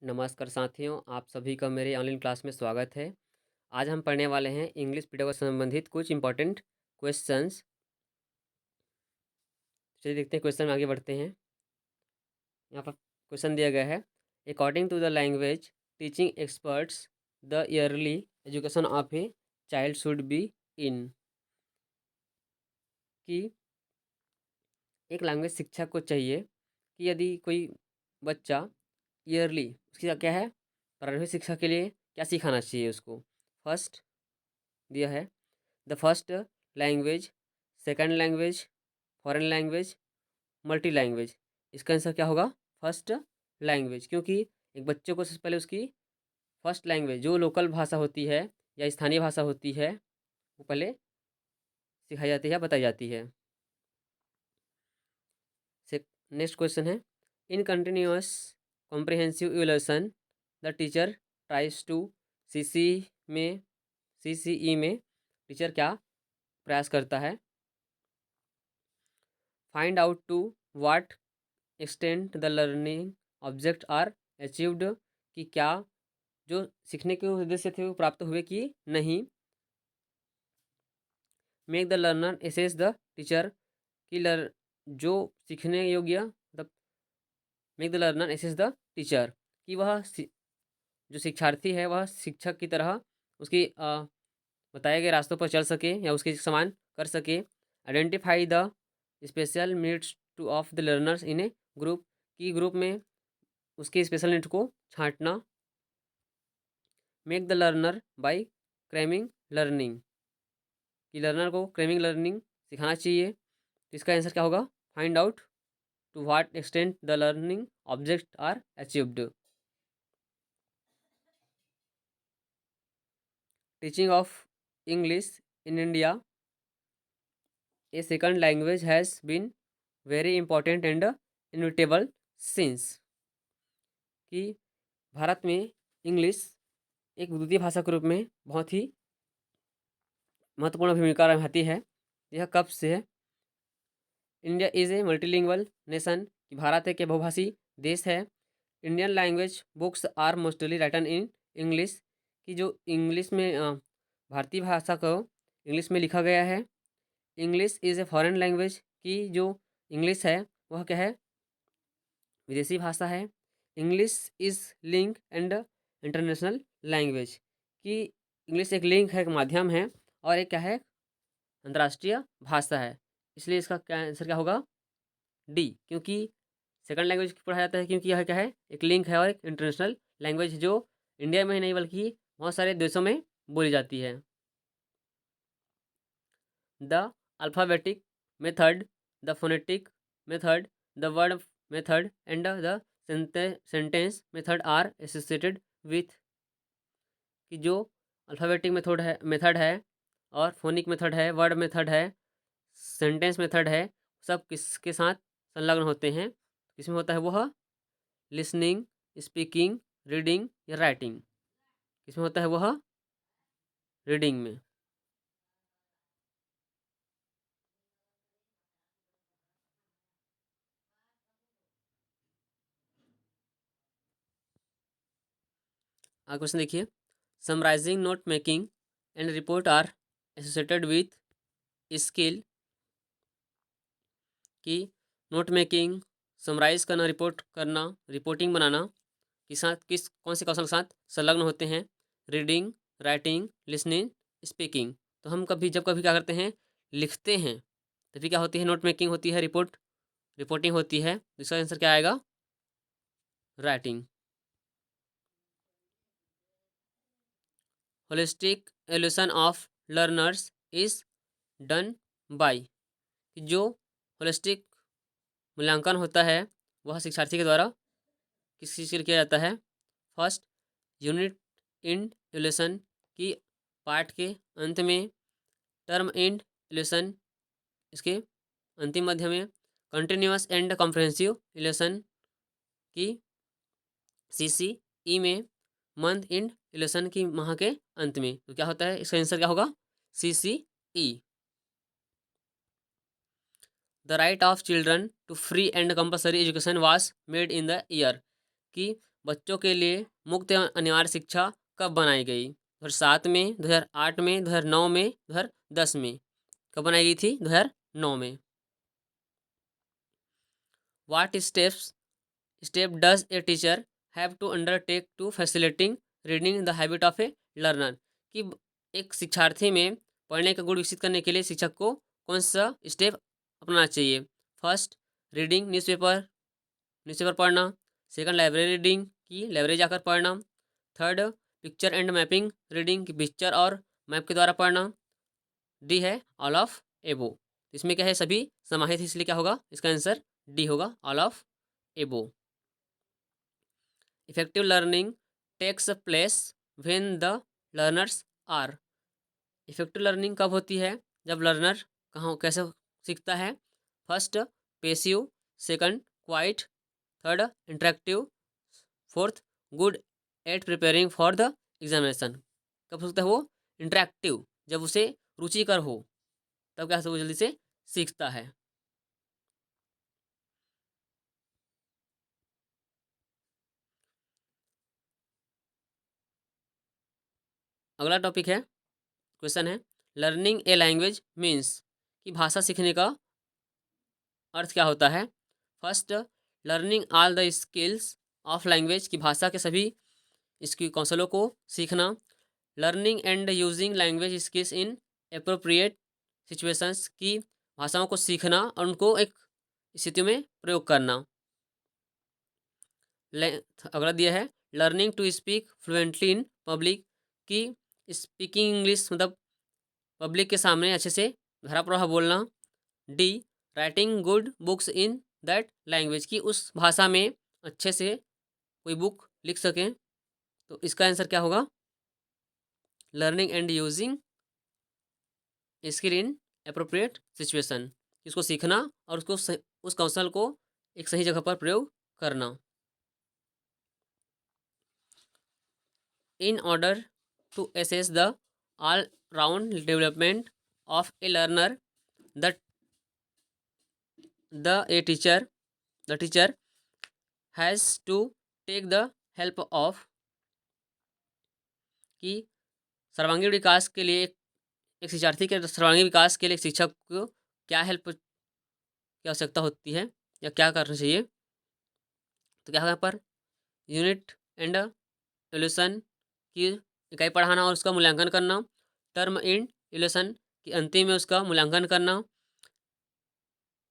नमस्कार साथियों, आप सभी का मेरे ऑनलाइन क्लास में स्वागत है। आज हम पढ़ने वाले हैं इंग्लिश पीरियड से संबंधित कुछ इंपॉर्टेंट क्वेश्चंस। चलिए देखते हैं, क्वेश्चन में आगे बढ़ते हैं। यहाँ पर क्वेश्चन दिया गया है, according to the language teaching experts the early education of a child should be in. कि एक लैंग्वेज शिक्षक को चाहिए कि यदि कोई बच्चा ईयरली उसकी क्या है, प्रारंभिक शिक्षा के लिए क्या सिखाना चाहिए उसको। फर्स्ट दिया है the first language, second language, foreign language, multi language. इसका आंसर क्या होगा? फर्स्ट लैंग्वेज, क्योंकि एक बच्चे को सबसे पहले उसकी फर्स्ट लैंग्वेज जो लोकल भाषा होती है या स्थानीय भाषा होती है वो पहले सिखाई जाती है, बताई जाती है। नेक्स्ट क्वेश्चन है, in continuous comprehensive evaluation the teacher tries to see में CCE में टीचर क्या प्रयास करता है? Find out to what extent the learning object are achieved, कि क्या जो सीखने के उद्देश्य थे वो प्राप्त हुए कि नहीं। Make the learner assess the teacher, कि जो सीखने योग्य द make the learner assess the teacher, कि वह जो शिक्षार्थी है वह शिक्षक की तरह उसकी बताए गए रास्तों पर चल सके या उसके समान कर सके। Identify the special needs to of the learners in a group, की ग्रुप में उसके स्पेशल नीड को छांटना। Make the learner by cramming learning, कि लर्नर को क्रैमिंग लर्निंग सिखाना चाहिए। तो इसका आंसर क्या होगा? Find out to what extent the learning object are achieved. Teaching of English in India a second language has been very important and inevitable since, कि भारत में इंग्लिश एक द्वितीय भाषा के रूप में बहुत ही महत्वपूर्ण भूमिका निभाती है। यह कब से है? India is a multilingual nation, कि भारत एक बहुभाषी देश है। Indian language books are mostly written in English, कि जो इंग्लिश में भारतीय भाषा को इंग्लिश में लिखा गया है। English is a foreign language, कि जो इंग्लिश है वह क्या है? विदेशी भाषा है। English is link and international language, कि इंग्लिश एक लिंक है, एक माध्यम है, और एक क्या है? अंतर्राष्ट्रीय भाषा है। इसलिए इसका क्या आंसर क्या होगा? डी, क्योंकि सेकंड लैंग्वेज पढ़ा जाता है, क्योंकि यह क्या है? एक लिंक है और एक इंटरनेशनल लैंग्वेज जो इंडिया में ही नहीं बल्कि बहुत सारे देशों में बोली जाती है। The alphabetic method, the phonetic method, the word method and the sentence method are associated with, कि जो अल्फ़ाबेटिक मेथड है और फोनिक मेथड है, वर्ड मेथड है, सेंटेंस मेथड है, सब किसके साथ संलग्न होते हैं? किसमें होता है वह? लिसनिंग, स्पीकिंग, रीडिंग या राइटिंग। किसमें होता है वह? रीडिंग में। आगे क्वेश्चन देखिए, summarising note making and report are associated with skill, कि नोट मेकिंग, समराइज करना, रिपोर्ट करना, रिपोर्टिंग बनाना के साथ कौन से कौशल के साथ संलग्न होते हैं? Reading, writing, listening, speaking. तो हम जब कभी क्या करते हैं? लिखते हैं, तभी क्या होती है? नोट मेकिंग होती है, रिपोर्टिंग होती है। इसका आंसर क्या आएगा? Writing. Holistic evolution of learners is done by, जो होलिस्टिक मूल्यांकन होता है वह शिक्षार्थी के द्वारा किस चीज़ के लिए किया जाता है? फर्स्ट यूनिट इंड एवोल्यूशन, की पाठ के अंत में। टर्म इंड एवोल्यूशन, इसके अंतिम मध्य में। कंटिन्यूअस एंड कॉम्प्रहेंसिव एवोल्यूशन, की CCE में। मंथ इंड एवोल्यूशन, की माह के अंत में। तो क्या होता है? इसका आंसर क्या होगा? CCE। The right of children to free and compulsory education was made in the year, कि बच्चों के लिए मुक्त एवं अनिवार्य शिक्षा कब बनाई गई? 2007 में, 2008 में, 2009 में, 2010 में। कब बनाई गई थी? 2009 में। What step does a teacher have to undertake to facilitating reading the habit of a learner? कि एक शिक्षार्थी में पढ़ने का गुण विकसित करने के लिए शिक्षक को कौन सा स्टेप अपनाना चाहिए? फर्स्ट, रीडिंग न्यूज़पेपर पढ़ना। सेकंड, लाइब्रेरी रीडिंग की लाइब्रेरी जाकर पढ़ना। Third, picture and mapping reading की पिक्चर और मैप के द्वारा पढ़ना। डी है ऑल ऑफ एबो। इसमें क्या है? सभी समाहित है, इसलिए क्या होगा? इसका आंसर डी होगा, all of above. Effective learning takes place when the learners are. Effective learning कब होती है? जब लर्नर कहाँ कैसे सीखता है? First, passive. Second, quiet. Third, interactive. Fourth, good at preparing for the examination. कब सीखता है वो? इंटरेक्टिव, जब उसे रुचिकर हो, तब क्या वो जल्दी से सीखता है। अगला टॉपिक है, क्वेश्चन है, लर्निंग ए लैंग्वेज मीन्स कि भाषा सीखने का अर्थ क्या होता है? First, learning all the skills of language की भाषा के सभी इसकी कौशलों को सीखना। Learning and using language skills in appropriate situations की भाषाओं को सीखना और उनको एक स्थिति में प्रयोग करना। अगला दिया है, learning to speak fluently in public की स्पीकिंग इंग्लिश मतलब पब्लिक के सामने अच्छे से धाराप्रवाह बोलना। D, writing good books in that language की उस भाषा में अच्छे से कोई बुक लिख सकें। तो इसका आंसर क्या होगा? Learning and using skill in appropriate situation, इसको सीखना और उस कौशल को एक सही जगह पर प्रयोग करना। In order to assess the all-round development of a learner, the the teacher has to take the help of कि सर्वांगीण विकास के लिए एक शिक्षार्थी के सर्वांगीण विकास के लिए शिक्षक को क्या हेल्प की आवश्यकता होती है या क्या करना चाहिए? तो क्या होगा यहाँ पर? यूनिट एंड इल्यूशन की इकाई पढ़ाना और उसका मूल्यांकन करना। टर्म इन इल्यूशन की अंतिम में उसका मूल्यांकन करना।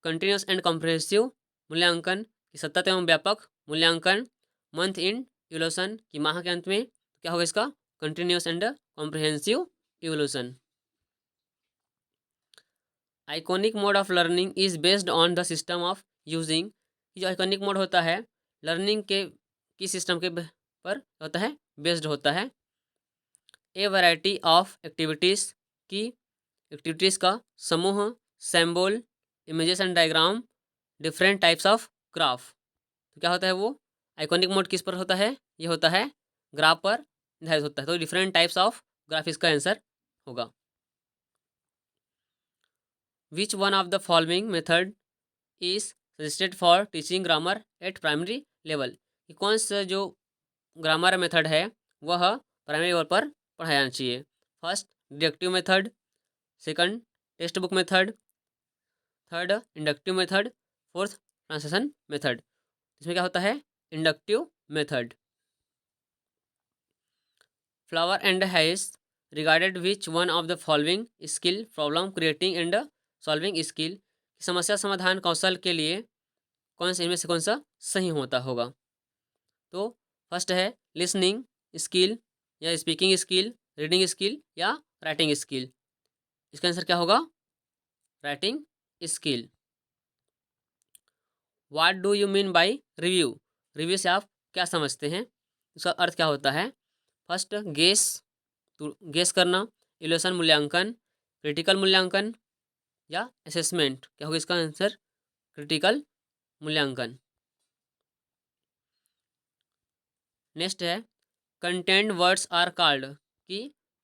कंटिन्यूस एंड कॉम्प्रिहेंसिव मूल्यांकन की सतत एवं व्यापक मूल्यांकन। मंथ इन इवोल्यूशन की माह के अंत में क्या होगा इसका? Continuous and comprehensive evolution. Iconic mode of learning is based on the system of using. जो आइकॉनिक मोड होता है लर्निंग के किस सिस्टम के पर होता है? बेस्ड होता है। ए वैरायटी ऑफ एक्टिविटीज़ की एक्टिविटीज़ का समूह। Sample, images and diagram, different types of graph. तो क्या होता है वो? आइकॉनिक मोड किस पर होता है? ये होता है ग्राफ पर निर्धारित होता है। तो डिफरेंट टाइप्स ऑफ ग्राफ इसका आंसर होगा। विच one of the following method is suggested for teaching grammar eight primary level? कौन सा जो ग्रामर मेथड है वह प्राइमरी लेवल पर पढ़ाया जाना चाहिए? First, deductive method. Second, text book method. Third, inductive method. Fourth, translation method. इसमें क्या होता है? Inductive method. Flower and has regarded which one of the following skill problem creating and solving skill, समस्या समाधान कौशल के लिए कौन से इनमें से कौन सा सही होता होगा? तो फर्स्ट है लिसनिंग स्किल या स्पीकिंग स्किल, रीडिंग स्किल या राइटिंग स्किल। इसका आंसर क्या होगा? Writing skill. What do you mean by review? Review से आप क्या समझते हैं? इसका अर्थ क्या होता है? फर्स्ट, गेस करना। इवैल्यूएशन मूल्यांकन। क्रिटिकल मूल्यांकन या असेसमेंट। क्या होगा इसका आंसर? क्रिटिकल मूल्यांकन। नेक्स्ट है कंटेंट वर्ड्स आर कॉल्ड की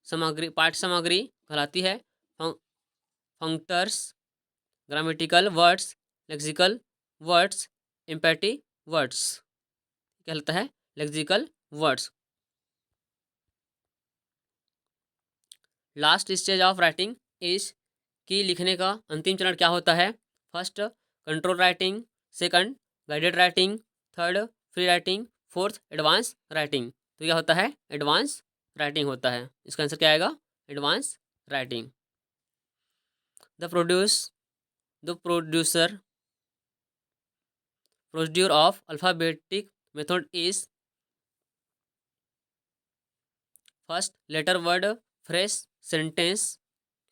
सामग्री पाठ्य सामग्री कहलाती है functors, grammatical words, lexical words, empathy words. क्या होता है? Lexical words. Last stage of writing is कि लिखने का अंतिम चरण क्या होता है? First control writing, second guided writing, third free writing, fourth advance writing. तो क्या होता है? एडवांस राइटिंग होता है। इसका आंसर क्या आएगा? Advance writing. The producer procedure of alphabetic method is first letter word phrase sentence.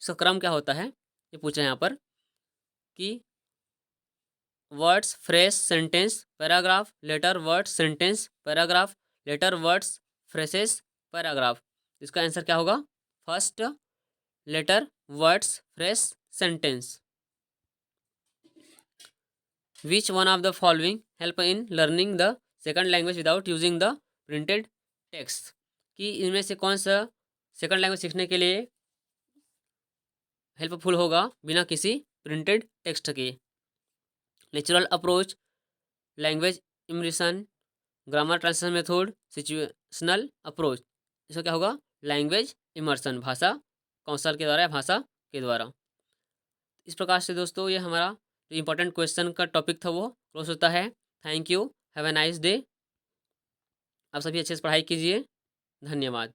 इसका क्रम क्या होता है ये पूछा है यहाँ पर कि words phrase sentence paragraph, letter words sentence paragraph, letter words phrases paragraph. इसका आंसर क्या होगा? First letter words phrase sentence. Which one of the following help in learning the second language without using the printed text. कि इनमें से कौन सा second language सीखने के लिए हेल्पफुल होगा बिना किसी प्रिंटेड टेक्स्ट के? Natural approach, language immersion, grammar translation method, situational approach. इसका क्या होगा? लैंग्वेज इमर्शन, भाषा कौशल के द्वारा या भाषा के द्वारा। इस प्रकार से दोस्तों ये हमारा जो इम्पोर्टेंट क्वेश्चन का टॉपिक था वो क्लोज होता है। Thank you, have a nice day. आप सभी अच्छे से पढ़ाई कीजिए। धन्यवाद।